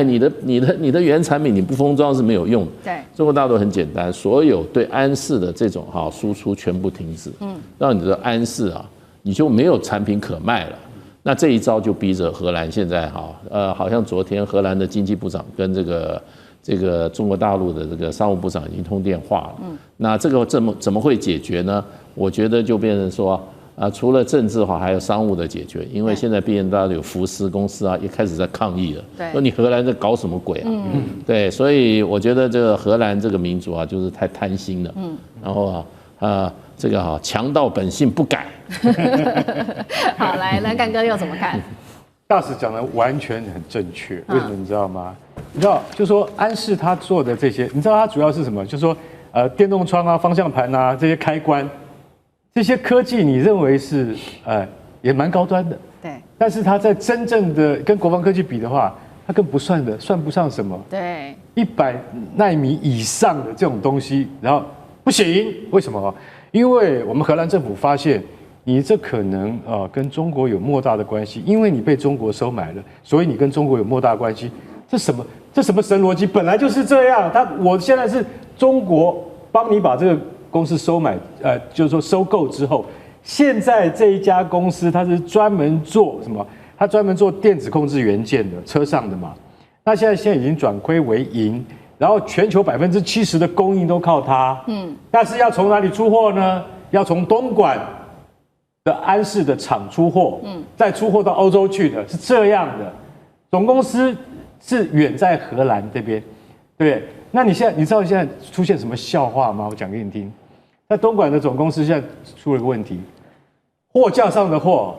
[SPEAKER 8] 你的原产品你不封装是没有用的。对，中国大陆很简单，所有对安氏的这种输出全部停止，让你的安氏你就没有产品可卖了。那这一招就逼着荷兰现在好像昨天荷兰的经济部长跟这个中国大陆的这个商务部长已经通电话了。那这个怎么会解决呢？我觉得就变成说除了政治还有商务的解决，因为现在 B&W 福斯公司也开始在抗议了，说你荷兰在搞什么鬼啊？对，所以我觉得这个荷兰这个民族就是太贪心了。然后这个强盗本性不改。
[SPEAKER 2] 好，来干哥又怎么看？
[SPEAKER 4] 大使讲的完全很正确，为什么你知道吗？你知道，就说安氏他做的这些，你知道他主要是什么？就说电动窗方向盘这些开关，这些科技你认为是也蛮高端的，对。但是它在真正的跟国防科技比的话，它更不算不上什么。
[SPEAKER 2] 对
[SPEAKER 4] 100奈米以上的这种东西，然后不行，为什么？因为我们荷兰政府发现，你这可能跟中国有莫大的关系，因为你被中国收买了，所以你跟中国有莫大关系。这什么神逻辑？本来就是这样。我现在是中国帮你把这个公司收买，就是说收购之后，现在这一家公司它是专门做什么？它专门做电子控制元件的，车上的嘛。那现在已经转亏为盈，然后全球70%的供应都靠它。但是要从哪里出货呢？要从东莞的安氏的厂出货，再出货到欧洲去的，是这样的。总公司是远在荷兰这边，对不对？那你知道现在出现什么笑话吗？我讲给你听。在东莞的总公司现在出了个问题，货架上的货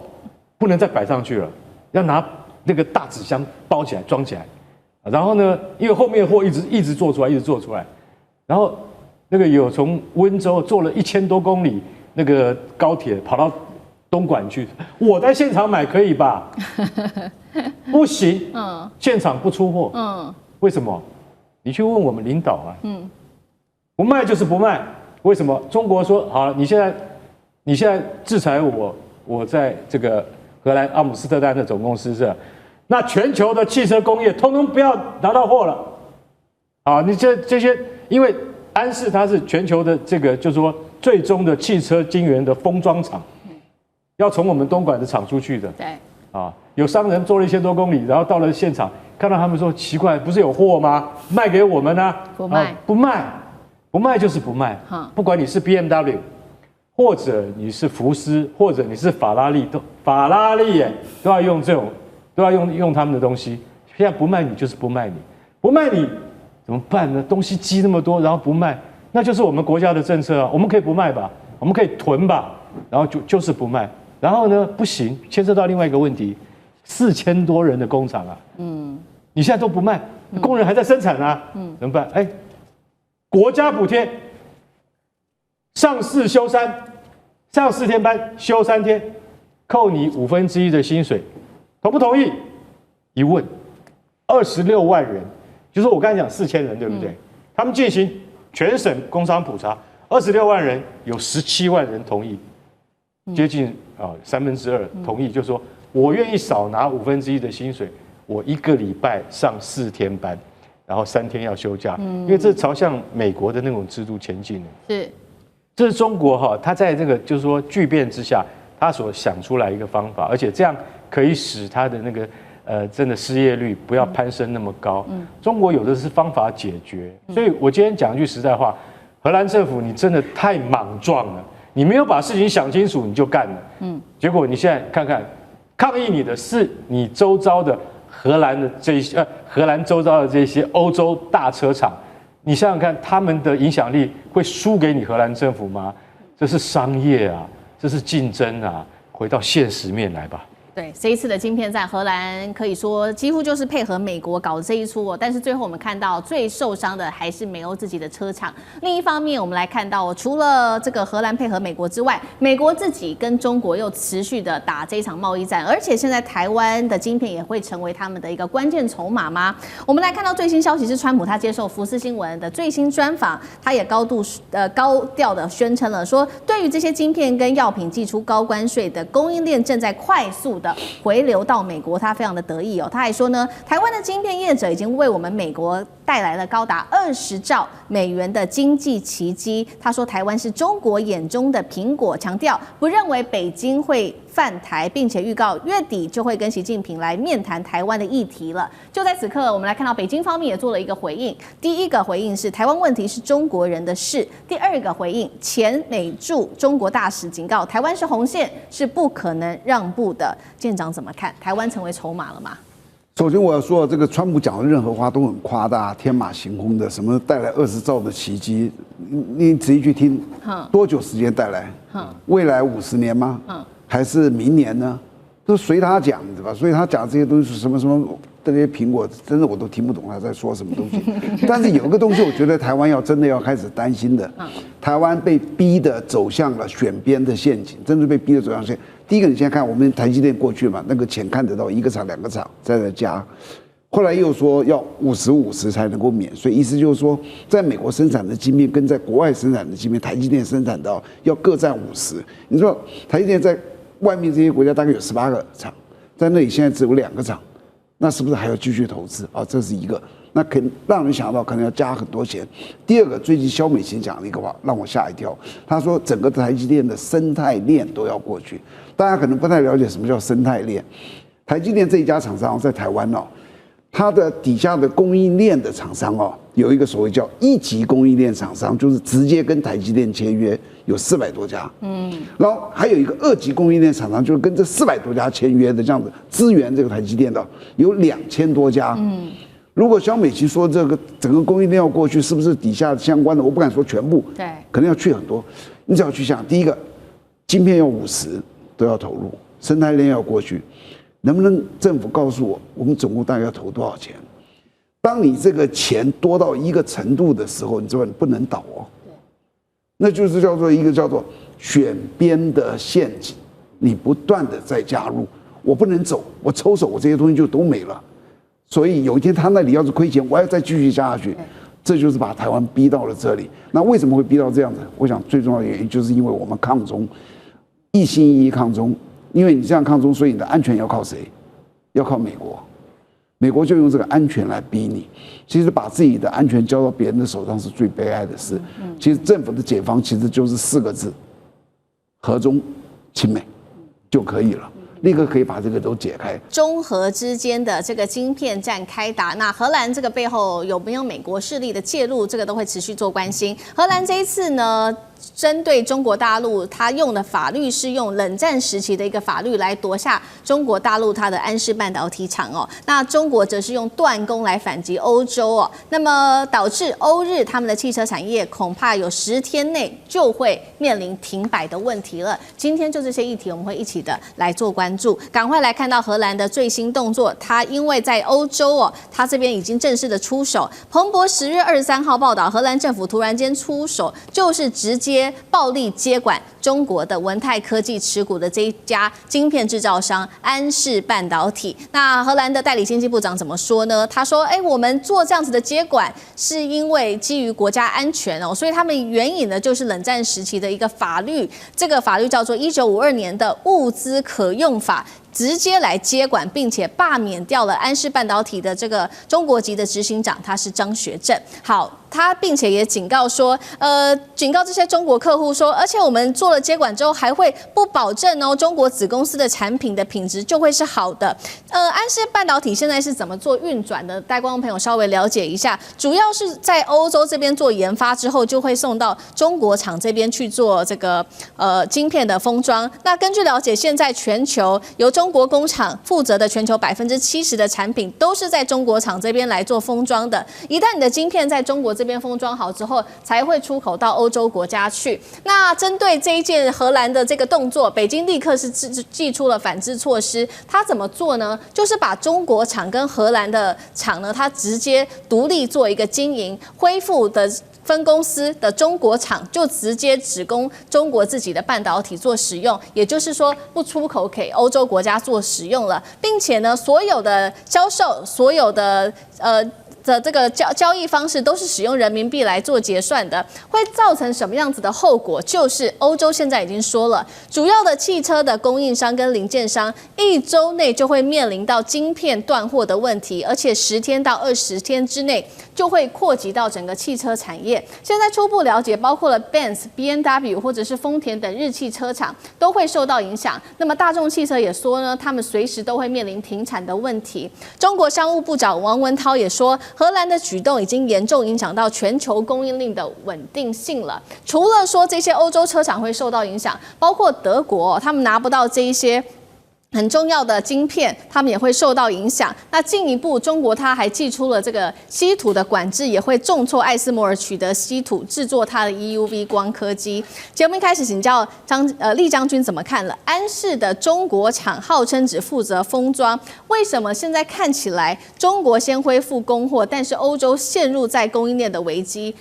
[SPEAKER 4] 不能再摆上去了，要拿那个大纸箱包起来装起来。然后呢，因为后面的货一直做出来，然后那个有从温州坐了1000多公里那个高铁跑到东莞去，我在现场买可以吧？不行，现场不出货，为什么？你去问我们领导啊，不卖就是不卖，为什么？中国说好了，你现在制裁我在这个荷兰阿姆斯特丹的总公司是。那全球的汽车工业通通不要拿到货了，啊，你这些，因为安氏它是全球的这个，就是说最终的汽车晶圆的封装厂，要从我们东莞的厂出去的，
[SPEAKER 2] 对，
[SPEAKER 4] 啊，有商人坐了1000多公里，然后到了现场，看到他们说奇怪，不是有货吗？卖给我们呢？
[SPEAKER 2] 不卖，
[SPEAKER 4] 不卖就是不卖，不管你是 BMW， 或者你是福斯，或者你是法拉利都要用这种。都要用他们的东西，现在不卖你就是不卖你，不卖你怎么办呢？东西积那么多，然后不卖，那就是我们国家的政策啊。我们可以不卖吧，我们可以囤吧，然后就是不卖。然后呢，不行，牵涉到另外一个问题，4000多人的工厂啊，你现在都不卖，工人还在生产啊，怎么办？哎，国家补贴，上4休3，上4天班休3天，扣你1/5的薪水。同不同意？一问，26万人，就是我刚才讲4000人，对不对？他们进行全省工商普查，26万人有17万人同意，接近2/3同意，就是说我愿意少拿1/5的薪水，我1个礼拜上4天班，然后3天要休假，因为这朝向美国的那种制度前进的。
[SPEAKER 2] 是，
[SPEAKER 4] 这是中国他在这个就是说巨变之下，他所想出来一个方法，而且这样。可以使他的那个真的失业率不要攀升那么高。中国有的是方法解决，所以我今天讲一句实在话，荷兰政府你真的太莽撞了，你没有把事情想清楚你就干了。结果你现在看看，抗议你的是你周遭的荷兰周遭的这些欧洲大车厂，你想想看，他们的影响力会输给你荷兰政府吗？这是商业啊，这是竞争啊，回到现实面来吧。
[SPEAKER 2] 对，这一次的晶片战，荷兰可以说几乎就是配合美国搞这一出哦。但是最后我们看到最受伤的还是美欧自己的车厂。另一方面，我们来看到除了这个荷兰配合美国之外，美国自己跟中国又持续的打这一场贸易战，而且现在台湾的晶片也会成为他们的一个关键筹码吗？我们来看到最新消息是，川普他接受福斯新闻的最新专访，他也高调的宣称了说，对于这些晶片跟药品寄出高关税的供应链正在快速的回流到美国，他非常的得意哦。他还说呢，台湾的晶片业者已经为我们美国带来了高达20兆美元的经济奇迹。他说台湾是中国眼中的苹果，强调不认为北京会犯台，并且预告月底就会跟习近平来面谈台湾的议题了。就在此刻，我们来看到北京方面也做了一个回应。第一个回应是台湾问题是中国人的事，第二个回应，前美驻中国大使警告台湾是红线，是不可能让步的。舰长怎么看？台湾成为筹码了吗？
[SPEAKER 7] 首先我要说，这个川普讲的任何话都很夸大、天马行空的，什么带来20兆的奇迹，你仔细去听，多久时间带来？未来50年吗？还是明年呢？都随他讲，对吧？所以他讲这些东西什么这些苹果，真的我都听不懂他在说什么东西。但是有一个东西，我觉得台湾真的要开始担心的，台湾被逼的走向了选边的陷阱，真的被逼的走向陷阱。第一个，你现在看我们台积电过去嘛，那个钱看得到，1个厂2个厂在加，后来又说要50-50才能够免税，意思就是说，在美国生产的晶片跟在国外生产的晶片，台积电生产的要各占50%。你说台积电在外面这些国家大概有18个厂，在那里现在只有2个厂，那是不是还要继续投资啊？这是一个，那可能让人想到可能要加很多钱。第二个，最近萧美琴讲了一个话，让我吓一跳。他说整个台积电的生态链都要过去。大家可能不太了解什么叫生态链。台积电这一家厂商在台湾它的底下的供应链的厂商有一个所谓叫1级供应链厂商，就是直接跟台积电签约，有400多家。然后还有一个2级供应链厂商，就是跟这400多家签约的，这样子支援这个台积电的有2000多家。如果萧美琴说这个整个供应链要过去，是不是底下相关的？我不敢说全部，
[SPEAKER 2] 对，
[SPEAKER 7] 可能要去很多。你只要去想，第一个，晶片要50%都要投入，生态链要过去。能不能政府告诉我们总共大概要投多少钱？当你这个钱多到一个程度的时候，你知道你不能倒那就是叫做一个叫做选边的陷阱，你不断的在加入，我不能走，我抽手，我这些东西就都没了。所以有一天他那里要是亏钱，我要再继续加下去，这就是把台湾逼到了这里。那为什么会逼到这样子？我想最重要的原因就是因为我们抗中，一心一意抗中。因为你这样抗中，所以你的安全要靠谁？要靠美国。美国就用这个安全来逼你。其实把自己的安全交到别人的手上是最悲哀的事。其实政府的解方其实就是4个字：和中亲美就可以了。立刻可以把这个都解开。
[SPEAKER 2] 中荷之间的这个晶片战开打，那荷兰这个背后有没有美国势力的介入，这个都会持续做关心。荷兰这一次呢，针对中国大陆，他用的法律是用冷战时期的一个法律来夺下中国大陆它的安氏半导体厂那中国则是用断供来反击欧洲那么导致欧日他们的汽车产业恐怕有10天内就会面临停摆的问题了。今天就这些议题，我们会一起的来做关注。赶快来看到荷兰的最新动作，他因为在欧洲他这边已经正式的出手。彭博10月23号报道，荷兰政府突然间出手，就是直接暴力接管中国的文泰科技持股的这一家晶片制造商安氏半导体。那荷兰的代理经济部长怎么说呢？他说：“我们做这样子的接管，是因为基于国家安全所以他们援引的就是冷战时期的一个法律，这个法律叫做1952年的物资可用法。”直接来接管，并且罢免掉了安氏半导体的这个中国籍的执行长，他是张学正。好，他并且也警告说，警告这些中国客户说，而且我们做了接管之后，还会不保证中国子公司的产品的品质就会是好的。安氏半导体现在是怎么做运转的？带观众朋友稍微了解一下，主要是在欧洲这边做研发之后，就会送到中国厂这边去做这个晶片的封装。那根据了解，现在全球由中国工厂负责的全球70%的产品都是在中国厂这边来做封装的。一旦你的晶片在中国这边封装好之后，才会出口到欧洲国家去。那针对这一件荷兰的这个动作，北京立刻是祭出了反制措施。他怎么做呢？就是把中国厂跟荷兰的厂呢，它直接独立做一个经营，恢复的分公司的中国厂就直接只供中国自己的半导体做使用，也就是说不出口给欧洲国家做使用了，并且呢，所有的销售，所有的这个交易方式都是使用人民币来做结算的，会造成什么样子的后果？就是欧洲现在已经说了，主要的汽车的供应商跟零件商1周内就会面临到晶片断货的问题，而且10天到20天之内就会扩及到整个汽车产业。现在初步了解，包括了 Benz、BMW 或者是丰田等日系车厂都会受到影响。那么大众汽车也说呢，他们随时都会面临停产的问题。中国商务部长王文涛也说，荷兰的举动已经严重影响到全球供应链的稳定性了。除了说这些欧洲车厂会受到影响，包括德国，他们拿不到这一些很重要的晶片，他们也会受到影响。那进一步，中国它还祭出了这个稀土的管制，也会重挫艾斯摩尔取得稀土制作它的 EUV 光刻机。节目一开始请教厉将军怎么看了？安氏的中国厂号称只负责封装，为什么现在看起来中国先恢复供货，但是欧洲陷入在供应链的危机？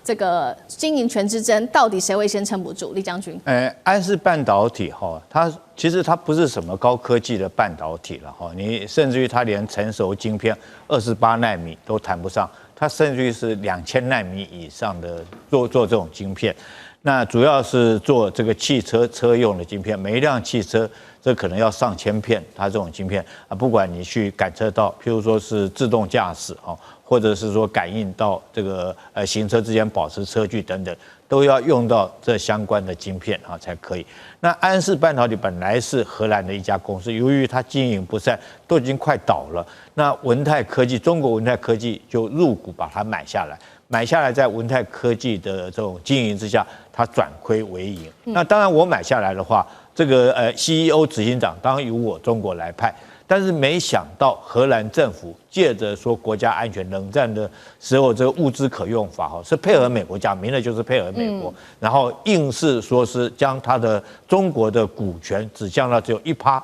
[SPEAKER 2] 这这个经营权之争，到底谁会先撑不住？李将军，
[SPEAKER 9] 安氏半导体它其实它不是什么高科技的半导体了你甚至于它连成熟晶片28奈米都谈不上，它甚至于是2000奈米以上的做这种晶片。那主要是做这个汽车车用的晶片，每一辆汽车这可能要上千片，它这种晶片不管你去感测到，譬如说是自动驾驶或者是说感应到这个行车之间保持车距等等，都要用到这相关的晶片才可以。那安氏半导体本来是荷兰的一家公司，由于它经营不善，都已经快倒了。那文泰科技，中国文泰科技就入股把它买下来，在文泰科技的这种经营之下，它转亏为盈。那当然我买下来的话，这个CEO 执行长当然由我中国来派。但是没想到荷兰政府借着说国家安全，冷战的时候这个物资可用法是配合美国，讲明了就是配合美国，然后硬是说是将他的中国的股权只降到只有1%，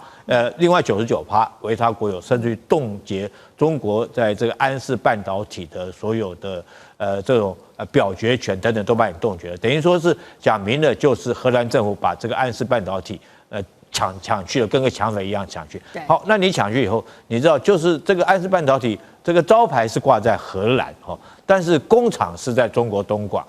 [SPEAKER 9] 另外99%为他国有，甚至于冻结中国在这个安氏半导体的所有的这种表决权等等都把你冻结了，等于说是讲明了就是荷兰政府把这个安氏半导体抢去了，跟个抢匪一样抢去。好，那你抢去以后，你知道就是这个安氏半导体这个招牌是挂在荷兰但是工厂是在中国东莞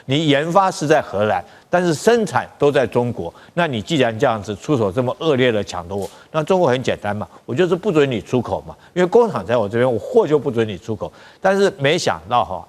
[SPEAKER 9] 你研发是在荷兰，但是生产都在中国。那你既然这样子出手这么恶劣的抢夺我，那中国很简单嘛，我就是不准你出口嘛，因为工厂在我这边，我货就不准你出口。但是没想到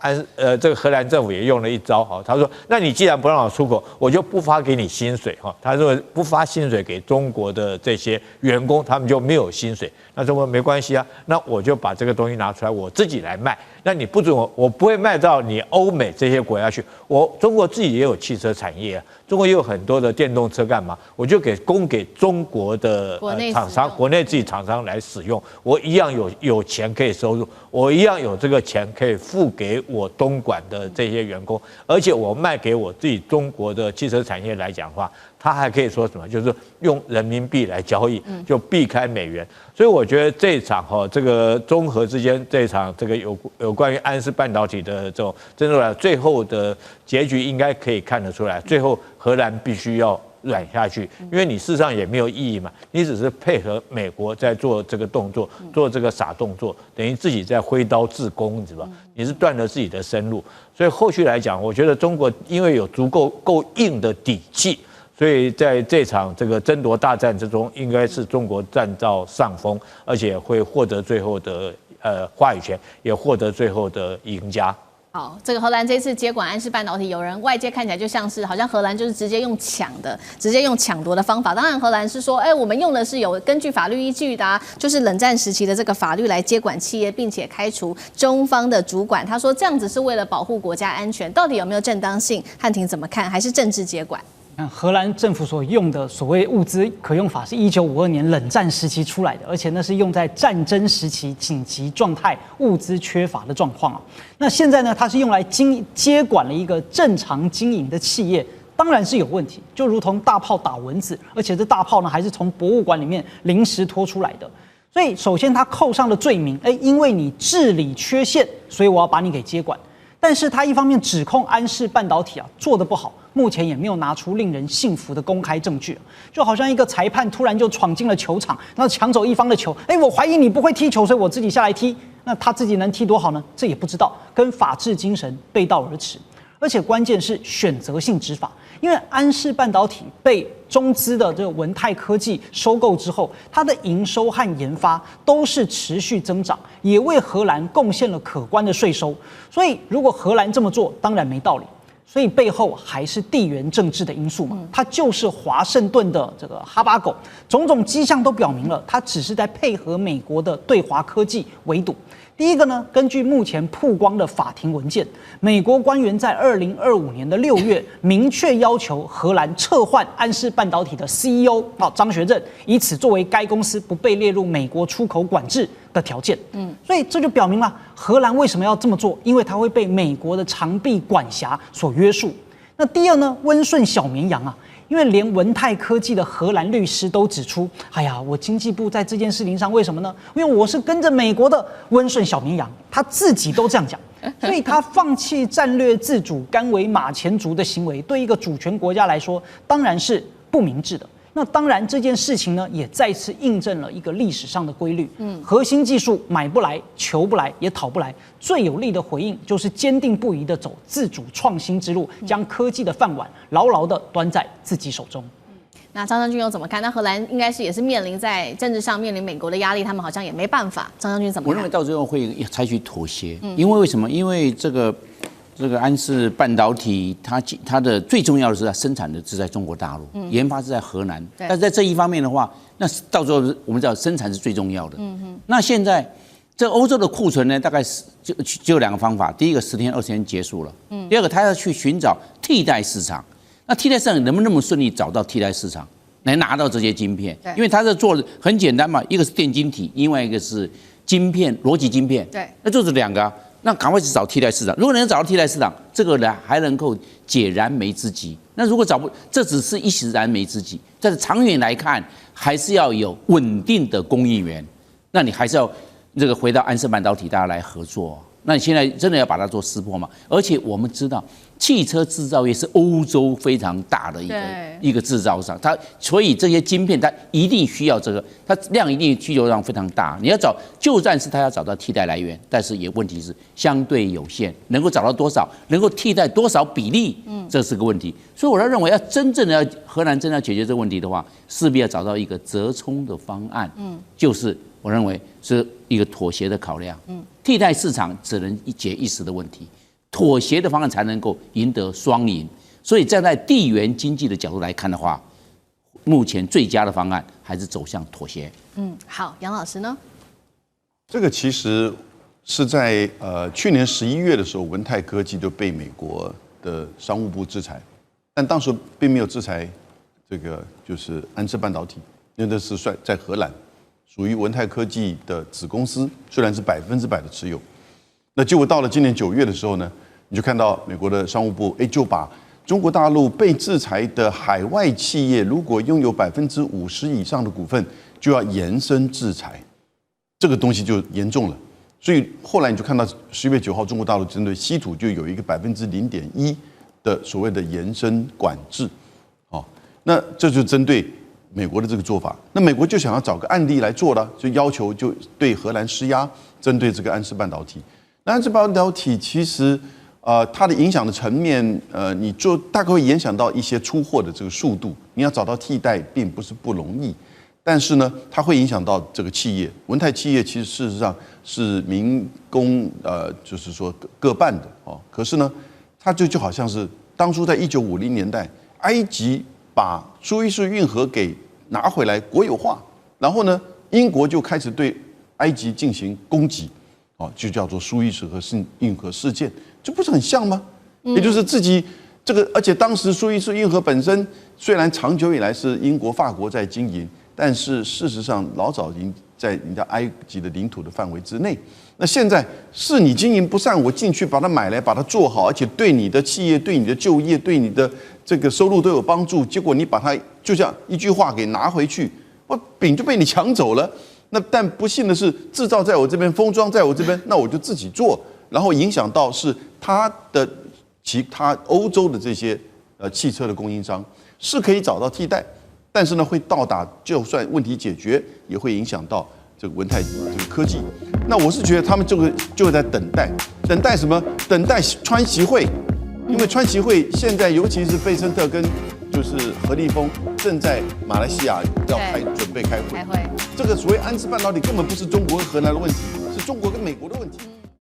[SPEAKER 9] 这个荷兰政府也用了一招他说，那你既然不让我出口，我就不发给你薪水他认为不发薪水给中国的这些员工，他们就没有薪水。那中国没关系啊，那我就把这个东西拿出来，我自己来卖。那你不准我不会卖到你欧美这些国家去。我中国自己也有汽车产业中国也有很多的电动车，干嘛？我就供给中国的厂商，国内自己厂商来使用。我一样有钱可以收入，我一样有这个钱可以付给我东莞的这些员工，而且我卖给我自己中国的汽车产业来讲的话，它还可以说什么？就是用人民币来交易，就避开美元。所以我觉得这一场这个中荷之间这一场这个有关于安氏半导体的这种争论，最后的结局应该可以看得出来，最后荷兰必须要软下去，因为你事实上也没有意义嘛，你只是配合美国在做这个动作，做这个傻动作，等于自己在挥刀自宫，你知道吧？你是断了自己的生路。所以后续来讲，我觉得中国因为有足够硬的底气。所以在这场这个争夺大战之中，应该是中国占到上风，而且会获得最后的话语权，也获得最后的赢家。
[SPEAKER 2] 好，这个荷兰这次接管安氏半导体，有人外界看起来就像是好像荷兰就是直接用抢夺的方法。当然，荷兰是说，我们用的是有根据法律依据的就是冷战时期的这个法律来接管企业，并且开除中方的主管。他说这样子是为了保护国家安全，到底有没有正当性？汉庭怎么看？还是政治接管？
[SPEAKER 10] 荷兰政府所用的所谓物资可用法是1952年冷战时期出来的，而且那是用在战争时期紧急状态、物资缺乏的状况那现在呢，它是用来接管了一个正常经营的企业，当然是有问题，就如同大炮打蚊子，而且这大炮呢还是从博物馆里面临时拖出来的。所以首先他扣上了罪名，因为你治理缺陷，所以我要把你给接管。但是他一方面指控安氏半导体做得不好，目前也没有拿出令人信服的公开证据，就好像一个裁判突然就闯进了球场，然后抢走一方的球，我怀疑你不会踢球，所以我自己下来踢，那他自己能踢多好呢？这也不知道，跟法治精神背道而驰。而且关键是选择性执法，因为安氏半导体被中资的这个文泰科技收购之后，它的营收和研发都是持续增长，也为荷兰贡献了可观的税收。所以如果荷兰这么做，当然没道理。所以背后还是地缘政治的因素嘛，它就是华盛顿的这个哈巴狗，种种迹象都表明了，它只是在配合美国的对华科技围堵。第一个呢，根据目前曝光的法庭文件，美国官员在2025年的6月明确要求荷兰撤换安氏半导体的 CEO 张学正，以此作为该公司不被列入美国出口管制的条件。所以这就表明了荷兰为什么要这么做，因为它会被美国的长臂管辖所约束。那第二呢，温顺小绵羊因为连文泰科技的荷兰律师都指出，我经济部在这件事情上为什么呢？因为我是跟着美国的温顺小绵羊，他自己都这样讲。所以他放弃战略自主、甘为马前卒的行为，对一个主权国家来说，当然是不明智的。那当然，这件事情呢，也再次印证了一个历史上的规律：核心技术买不来、求不来、也讨不来，最有力的回应就是坚定不移的走自主创新之路，将科技的饭碗牢牢的端在自己手中。
[SPEAKER 2] 那张将军又怎么看？那荷兰应该是也是面临在政治上面临美国的压力，他们好像也没办法。张将军怎么看？
[SPEAKER 11] 我认为到最后会采取妥协，因为什么？因为这个安氏半导体，它的最重要的是它生产的是在中国大陆，研发是在荷兰。但是在这一方面的话，那到最后我们知道生产是最重要的。那现在这欧洲的库存呢，大概就2个方法：第一个10天、20天结束了；第二个，他要去寻找替代市场。那替代市场能不能那么顺利找到替代市场，来拿到这些晶片？因为它这做的很简单嘛，一个是电晶体，另外一个是晶片，逻辑晶片。对，那就是2个啊。那赶快去找替代市场。如果能找到替代市场，这个呢还能够解燃眉之急。那如果找不，这只是一时燃眉之急。但是长远来看，还是要有稳定的供应源。那你还是要这个回到安氏半导体，大家来合作。那你现在真的要把它做撕破吗？而且我们知道，汽车制造业是欧洲非常大的一个制造商，所以这些晶片它一定需要这个，它量一定需求量非常大。你要找，就算是它要找到替代来源，但是也问题是相对有限，能够找到多少，能够替代多少比例，这是个问题。所以我认为，要真正的荷兰真的要解决这个问题的话，势必要找到一个折冲的方案，就是我认为是一个妥协的考量，替代市场只能解一时的问题，妥协的方案才能够赢得双赢。所以站在地缘经济的角度来看的话，目前最佳的方案还是走向妥协。
[SPEAKER 2] 好，杨老师呢？
[SPEAKER 6] 这个其实是在去年11月的时候，文泰科技就被美国的商务部制裁，但当时并没有制裁这个就是安氏半导体，因为这是在荷兰。属于文泰科技的子公司，虽然是100%的持有，那结果到了今年9月的时候呢，你就看到美国的商务部就把中国大陆被制裁的海外企业，如果拥有50%以上的股份，就要延伸制裁，这个东西就严重了。所以后来你就看到11月9号，中国大陆针对稀土就有一个0.1%的所谓的延伸管制，那这就针对美国的这个做法，那美国就想要找个案例来做了，就要求就对荷兰施压，针对这个安氏半导体。那安氏半导体其实它的影响的层面，你就大概会影响到一些出货的这个速度，你要找到替代并不是不容易。但是呢，它会影响到这个企业，文泰企业其实事实上是民工就是说各半的可是呢，它就好像是当初在1950年代，埃及把苏伊士运河给拿回来国有化，然后呢，英国就开始对埃及进行攻击，就叫做苏伊士运河事件，这不是很像吗？也就是自己这个，而且当时苏伊士运河本身虽然长久以来是英国、法国在经营，但是事实上老早已经在人家埃及的领土的范围之内。那现在是你经营不善，我进去把它买来，把它做好，而且对你的企业、对你的就业、对你的这个收入都有帮助。结果你把它就像一句话给拿回去，我饼就被你抢走了。那但不幸的是，制造在我这边，封装在我这边，那我就自己做，然后影响到是其他欧洲的这些汽车的供应商是可以找到替代，但是呢会到达，就算问题解决，也会影响到这个文泰这个科技。那我是觉得他们就在等待什么？等待川习会，因为川习会现在尤其是费森特跟就是何立峰正在马来西亚要准备开会。这个所谓安氏半导体根本不是中国和荷兰的问题，是中国跟美国的问题。